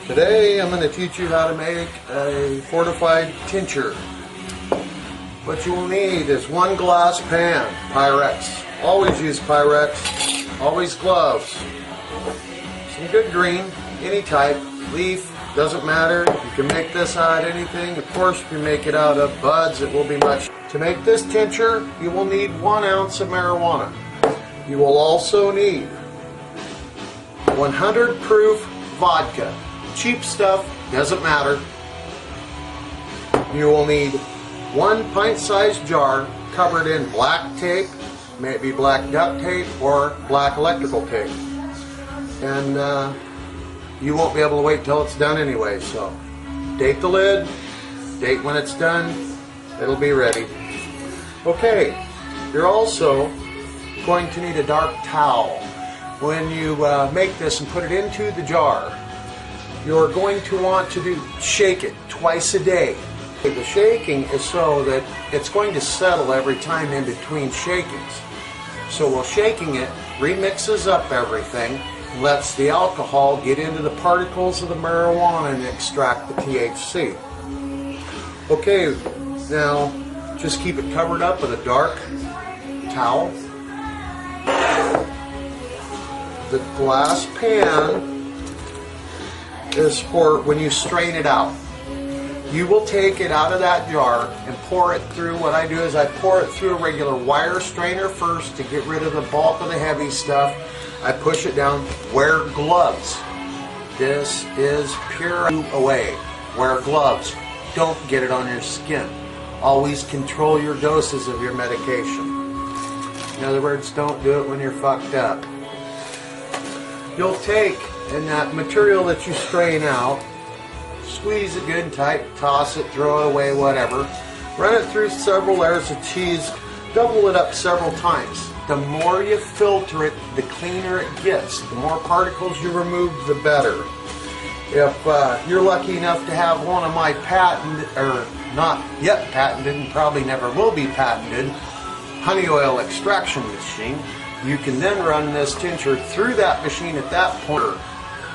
Today I'm going to teach you how to make a fortified tincture. What you will need is one glass pan, Pyrex. Always use Pyrex. Always gloves. Some good green, any type, leaf, doesn't matter. You can make this out of anything. Of course, if you make it out of buds, it will be much. To make this tincture, you will need 1 ounce of marijuana. You will also need 100 proof vodka. Cheap stuff, doesn't matter. You will need 1 pint-sized jar covered in black tape, maybe black duct tape or black electrical tape. And you won't be able to wait till it's done anyway, so date the lid, date when it's done, it'll be ready. Okay, you're also going to need a dark towel. When you make this and put it into the jar, you're going to want to shake it twice a day. The shaking is so that it's going to settle every time in between shakings. So while shaking it, remixes up everything, lets the alcohol get into the particles of the marijuana and extract the THC. Okay, now just keep it covered up with a dark towel. The glass pan is for when you strain it out. You will take it out of that jar and pour it through. What I do is I pour it through a regular wire strainer first to get rid of the bulk of the heavy stuff. I push it down. Wear gloves. This is pure away. Wear gloves. Don't get it on your skin. Always control your doses of your medication. In other words, don't do it when you're fucked up. You'll take, and that material that you strain out, squeeze it good and tight, toss it, throw it away, whatever. Run it through several layers of cheese, double it up several times. The more you filter it, the cleaner it gets. The more particles you remove, the better. If you're lucky enough to have one of my patented, or not yet patented, and probably never will be patented, honey oil extraction machine, you can then run this tincture through that machine at that point.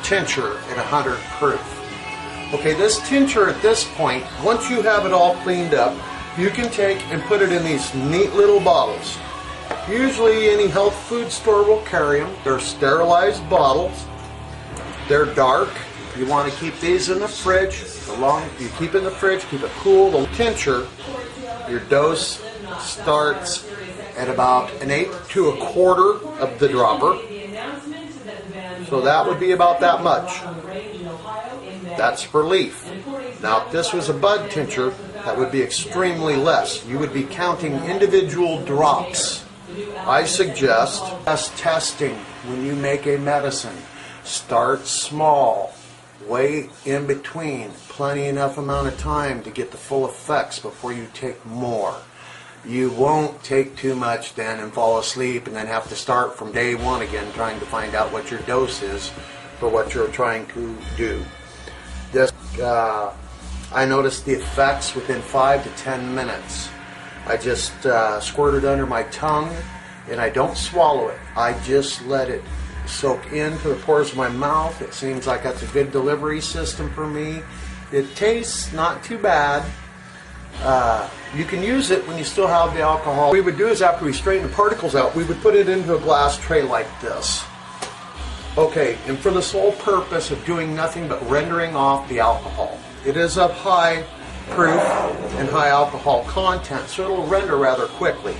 Tincture at 100 proof. Okay, this tincture at this point, once you have it all cleaned up, you can take and put it in these neat little bottles. Usually any health food store will carry them. They're sterilized bottles. They're dark. You want to keep these in the fridge. The longer you keep in the fridge, keep it cool. The tincture, your dose starts at about 1/8 to 1/4 of the dropper. So that would be about that much. That's for leaf. Now if this was a bud tincture, that would be extremely less. You would be counting individual drops. I suggest testing when you make a medicine. Start small. Wait in between. Plenty enough amount of time to get the full effects before you take more. You won't take too much then and fall asleep and then have to start from day one again trying to find out what your dose is for what you're trying to do. This, I noticed the effects within 5 to 10 minutes. I just squirt it under my tongue and I don't swallow it. I just let it soak into the pores of my mouth. It seems like that's a good delivery system for me. It tastes not too bad. You can use it when you still have the alcohol. What we would do is after we straighten the particles out, we would put it into a glass tray like this. Okay, and for the sole purpose of doing nothing but rendering off the alcohol. It is of high proof and high alcohol content, so it'll render rather quickly.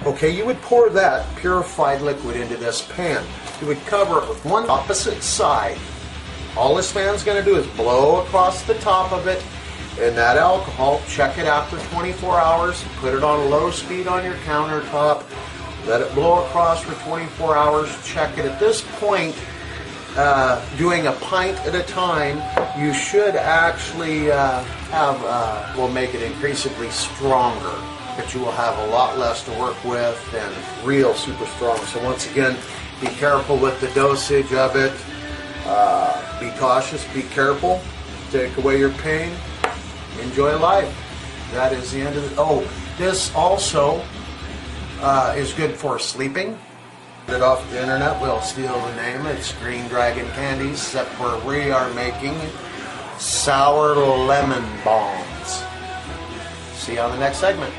Okay, you would pour that purified liquid into this pan. You would cover it with one opposite side. All this fan's going to do is blow across the top of it, and that alcohol, check it after 24 hours, put it on low speed on your countertop, let it blow across for 24 hours, check it. At this point, doing a pint at a time, you should actually will make it increasingly stronger, but you will have a lot less to work with and real super strong. So once again, be careful with the dosage of it. Be cautious, be careful, take away your pain, enjoy life. That is the end of it. Oh, this also is good for sleeping. It off the internet, we'll steal the name. It's Green Dragon Candies, except where we are making sour lemon bombs. See you on the next segment.